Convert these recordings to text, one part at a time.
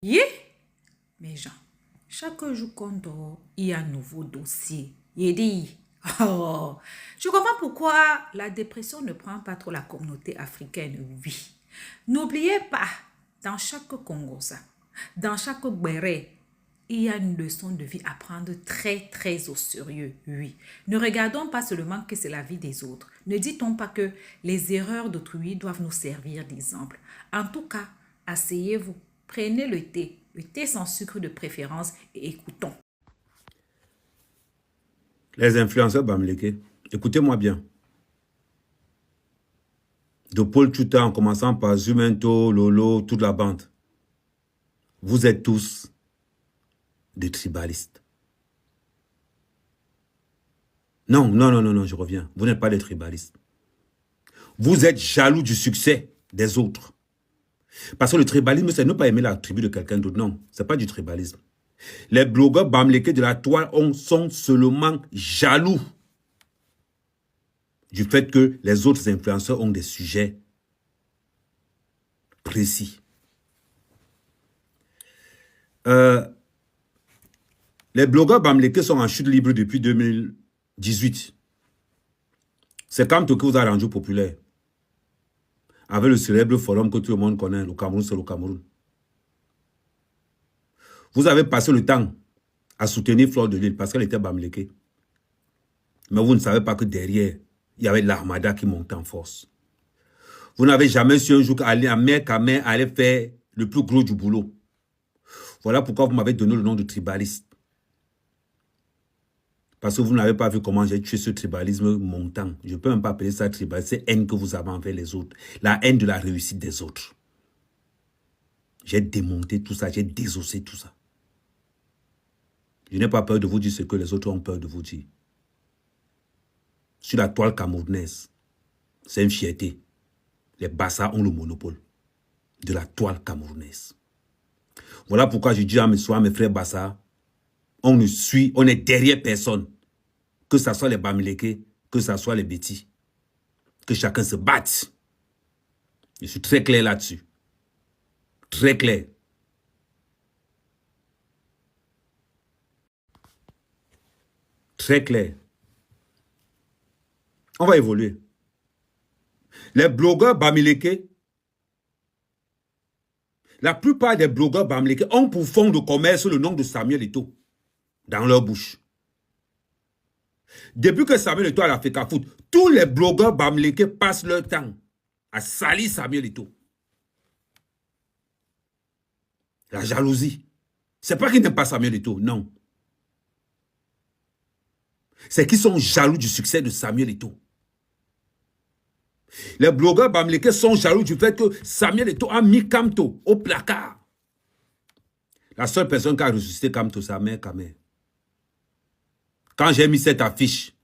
Yeah, mes gens, chaque jour qu'on dort, il y a un nouveau dossier. Il dit, oh, je comprends pourquoi la dépression ne prend pas trop la communauté africaine, oui. N'oubliez pas, dans chaque Congosa, dans chaque Béré, il y a une leçon de vie à prendre très, très au sérieux, oui. Ne regardons pas seulement que c'est la vie des autres. Ne dit-on pas que les erreurs d'autrui doivent nous servir d'exemple. En tout cas, asseyez-vous, prenez le thé sans sucre de préférence et écoutons. Les influenceurs bamileke, écoutez-moi bien. De Paul Tuta en commençant par Zumento, Lolo, toute la bande. Vous êtes tous des tribalistes. Non, non, non, non, non, je reviens. Vous n'êtes pas des tribalistes. Vous êtes jaloux du succès des autres. Parce que le tribalisme, c'est ne pas aimer la tribu de quelqu'un d'autre. Non, ce n'est pas du tribalisme. Les blogueurs bamileke de la toile sont seulement jaloux du fait que les autres influenceurs ont des sujets précis. Les blogueurs bamileke sont en chute libre depuis 2018. C'est Kamto qui vous a rendu populaire. Avec le célèbre forum que tout le monde connaît, le Cameroun, c'est le Cameroun. Vous avez passé le temps à soutenir Fleur de Lille parce qu'elle était bamileke. Mais vous ne savez pas que derrière, il y avait l'armada qui montait en force. Vous n'avez jamais su un jour qu'Ali Ahmed Kamer allait faire le plus gros du boulot. Voilà pourquoi vous m'avez donné le nom de tribaliste. Parce que vous n'avez pas vu comment j'ai tué ce tribalisme montant. Je ne peux même pas appeler ça tribalisme. C'est haine que vous avez envers les autres. La haine de la réussite des autres. J'ai démonté tout ça. J'ai désossé tout ça. Je n'ai pas peur de vous dire ce que les autres ont peur de vous dire. Sur la toile camerounaise, c'est une fierté. Les Bassa ont le monopole de la toile camerounaise. Voilà pourquoi je dis à mes frères Bassa, on ne suit, on est derrière personne. Que ce soit les Bamileke, que ce soit les Bétis. Que chacun se batte. Je suis très clair là-dessus. Très clair. Très clair. On va évoluer. Les blogueurs Bamileke, la plupart des blogueurs bamileke ont pour fond de commerce le nom de Samuel Eto'o dans leur bouche. Depuis que Samuel Eto'o a la FECAFOOT, tous les blogueurs bamileke passent leur temps à salir Samuel Eto'o. La jalousie. C'est pas qu'ils n'aiment pas Samuel Eto'o, non. C'est qu'ils sont jaloux du succès de Samuel Eto'o. Les blogueurs bamileke sont jaloux du fait que Samuel Eto'o a mis Kamto au placard. La seule personne qui a ressuscité Kamto, c'est Ahmed Kamer. Quand j'ai mis cette affiche,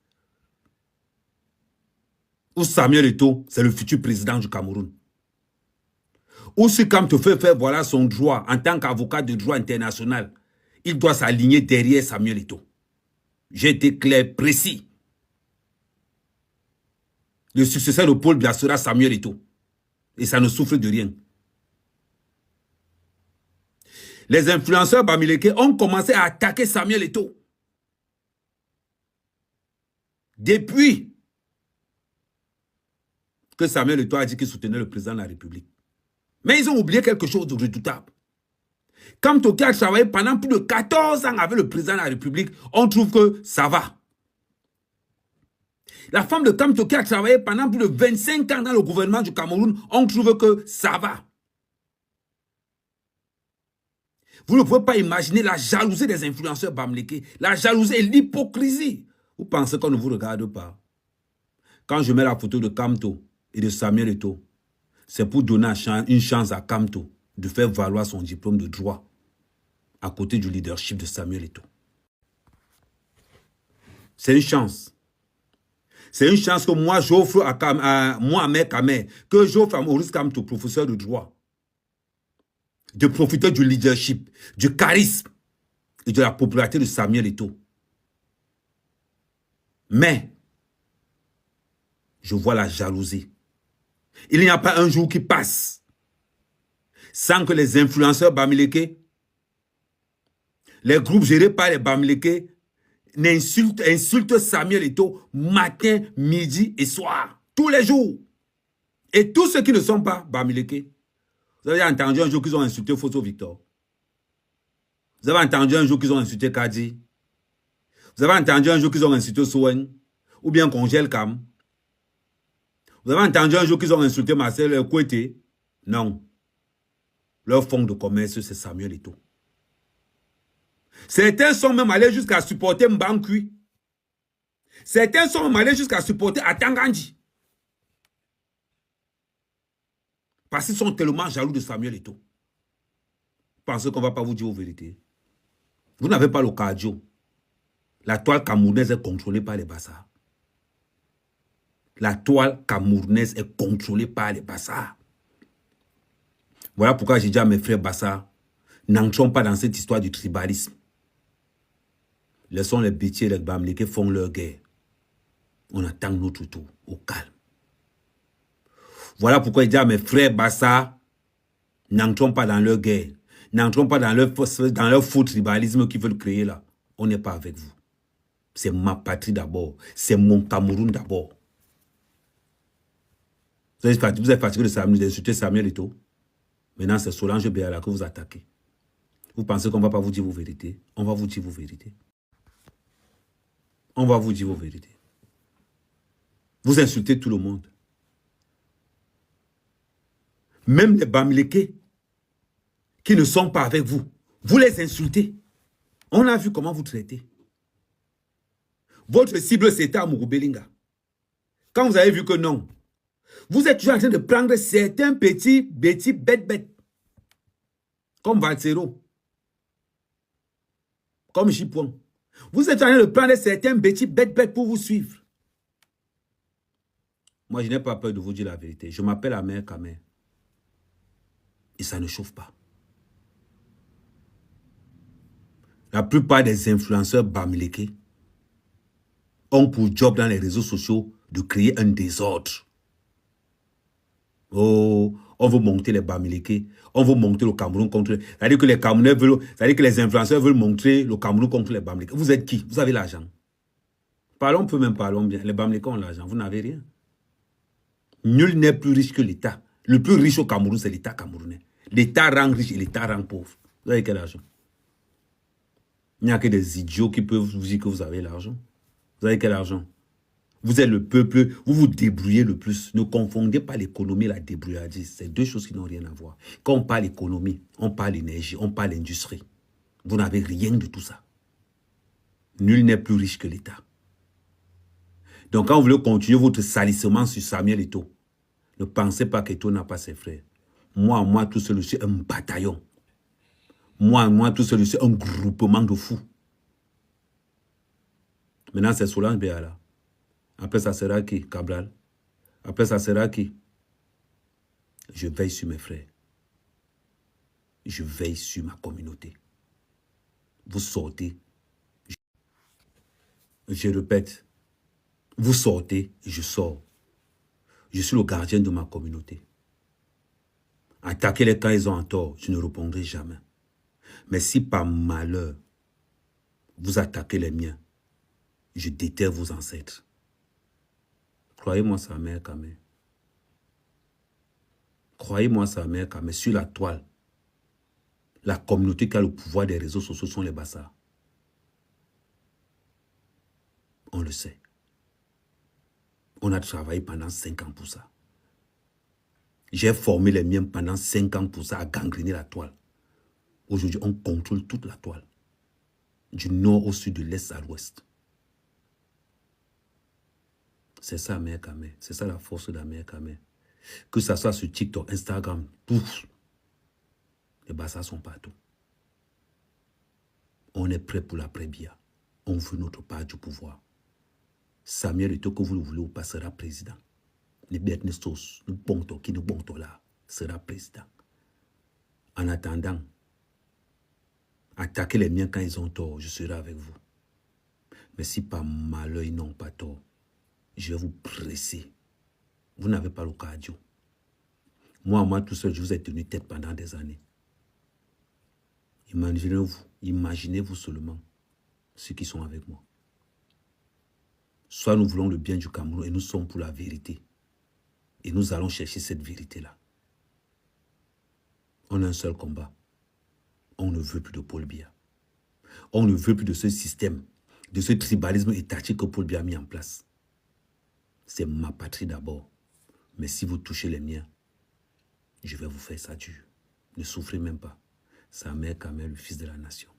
où Samuel Eto'o, c'est le futur président du Cameroun. Ou si Kamto fait faire voilà son droit en tant qu'avocat de droit international, il doit s'aligner derrière Samuel Eto'o. J'ai été clair, précis. Le successeur de Paul Biya sera Samuel Eto'o. Et ça ne souffre de rien. Les influenceurs bamileke ont commencé à attaquer Samuel Eto'o. Depuis que Samuel Eto'o a dit qu'il soutenait le président de la République. Mais ils ont oublié quelque chose de redoutable. Kamto qui a travaillé pendant plus de 14 ans avec le président de la République, on trouve que ça va. La femme de Kamto qui a travaillé pendant plus de 25 ans dans le gouvernement du Cameroun, on trouve que ça va. Vous ne pouvez pas imaginer la jalousie des influenceurs bamileke, la jalousie et l'hypocrisie. Vous pensez qu'on ne vous regarde pas? Quand je mets la photo de Kamto et de Samuel Eto'o, c'est pour donner une chance à Kamto de faire valoir son diplôme de droit à côté du leadership de Samuel Eto'o. C'est une chance. C'est une chance que moi j'offre à Mohamed Kamer, que j'offre à Maurice Kamto, professeur de droit, de profiter du leadership, du charisme et de la popularité de Samuel Eto'o. Mais, je vois la jalousie. Il n'y a pas un jour qui passe sans que les influenceurs bamileke les groupes gérés par les Bamileke insultent Samuel Eto'o matin, midi et soir, tous les jours. Et tous ceux qui ne sont pas Bamileke, vous avez entendu un jour qu'ils ont insulté Fosso Victor. Vous avez entendu un jour qu'ils ont insulté Kadi. Vous avez entendu un jour qu'ils ont insulté Sowen. Ou bien Congel Kam. Vous avez entendu un jour qu'ils ont insulté Marcel Kouete. Non. Leur fonds de commerce, c'est Samuel Eto'o. Certains sont même allés jusqu'à supporter Mbankui. Certains sont même allés jusqu'à supporter Atangandji. Parce qu'ils sont tellement jaloux de Samuel Eto'o. Pensez qu'on ne va pas vous dire vos vérités. Vous n'avez pas le cardio. La toile camerounaise est contrôlée par les Bassards. La toile camerounaise est contrôlée par les Bassards. Voilà pourquoi j'ai dit à mes frères Bassards, n'entrons pas dans cette histoire du tribalisme. Laissons les bêtiers et les Bamileke font leur guerre. On attend notre tour, au calme. Voilà pourquoi j'ai dit à mes frères Bassards, n'entrons pas dans leur guerre. N'entrons pas dans leur faux tribalisme qu'ils veulent créer là. On n'est pas avec vous. C'est ma patrie d'abord. C'est mon Cameroun d'abord. Vous êtes fatigué d'insulter Samuel Eto'o. Maintenant, c'est Solange Béala que vous attaquez. Vous pensez qu'on ne va pas vous dire vos vérités? On va vous dire vos vérités. On va vous dire vos vérités. Vous insultez tout le monde. Même les Bamileke qui ne sont pas avec vous, vous les insultez. On a vu comment vous traitez. Votre cible, c'était à Mugubelinga. Quand vous avez vu que non, vous êtes toujours en train de prendre certains petits bêtes. Comme Valsero. Comme Jipouan. Vous êtes en train de prendre certains petits bêtes pour vous suivre. Moi, je n'ai pas peur de vous dire la vérité. Je m'appelle Amer Kamer. Et ça ne chauffe pas. La plupart des influenceurs Bamileke ont pour job dans les réseaux sociaux de créer un désordre. Oh, on veut monter les Bamileke, on veut monter le Cameroun contre... C'est-à-dire que les Camerounais veulent... C'est-à-dire que les influenceurs veulent montrer le Cameroun contre les Bamileke. Vous êtes qui? Vous avez l'argent. Parlons peu, même parlons bien. Les Bamileke ont l'argent, vous n'avez rien. Nul n'est plus riche que l'État. Le plus riche au Cameroun, c'est l'État camerounais. L'État rend riche et l'État rend pauvre. Vous avez quel argent? Il n'y a que des idiots qui peuvent vous dire que vous avez l'argent. Vous avez quel argent? Vous êtes le peuple, vous vous débrouillez le plus. Ne confondez pas l'économie et la débrouillardise. C'est deux choses qui n'ont rien à voir. Quand on parle économie, on parle énergie, on parle industrie. Vous n'avez rien de tout ça. Nul n'est plus riche que l'État. Donc quand vous voulez continuer votre salissement sur Samuel Eto'o, ne pensez pas qu'Eto'o n'a pas ses frères. Moi, tout seul, je suis un bataillon. Moi, tout seul, je suis un groupement de fous. Maintenant, c'est Solange Béala. Après, ça sera qui? Cabral. Après, ça sera qui? Je veille sur mes frères. Je veille sur ma communauté. Vous sortez. Je répète. Vous sortez, je sors. Je suis le gardien de ma communauté. Attaquez-les quand ils ont en tort, je ne répondrai jamais. Mais si par malheur, vous attaquez les miens, je déterre vos ancêtres. Croyez-moi ça, mère Kamé. Croyez-moi ça, mère Kamé. Sur la toile, la communauté qui a le pouvoir des réseaux sociaux sont les Bassards. On le sait. On a travaillé pendant 5 ans pour ça. J'ai formé les miens pendant 5 ans pour ça, à gangréner la toile. Aujourd'hui, on contrôle toute la toile. Du nord au sud, de l'est à l'ouest. C'est ça, Mère Kamé. C'est ça la force de la Mère Kamé. Que ça soit sur TikTok, Instagram, pouf. Les Bassards sont partout. On est prêt pour l'après-Bia. On veut notre part du pouvoir. Samuel Eto'o, que vous le voulez ou pas, sera président. Les bêtes ne sauce, le bon temps qui ne bon temps là, sera président. En attendant, attaquez les miens quand ils ont tort, je serai avec vous. Mais si par malheur ils n'ont pas tort, je vais vous presser. Vous n'avez pas le cardio. Moi tout seul, je vous ai tenu tête pendant des années. Imaginez-vous seulement ceux qui sont avec moi. Soit nous voulons le bien du Cameroun et nous sommes pour la vérité. Et nous allons chercher cette vérité-là. On a un seul combat. On ne veut plus de Paul Biya. On ne veut plus de ce système, de ce tribalisme étatique que Paul Biya a mis en place. C'est ma patrie d'abord. Mais si vous touchez les miens, je vais vous faire ça dur. Ne souffrez même pas. Sa mère Kamel, le fils de la nation.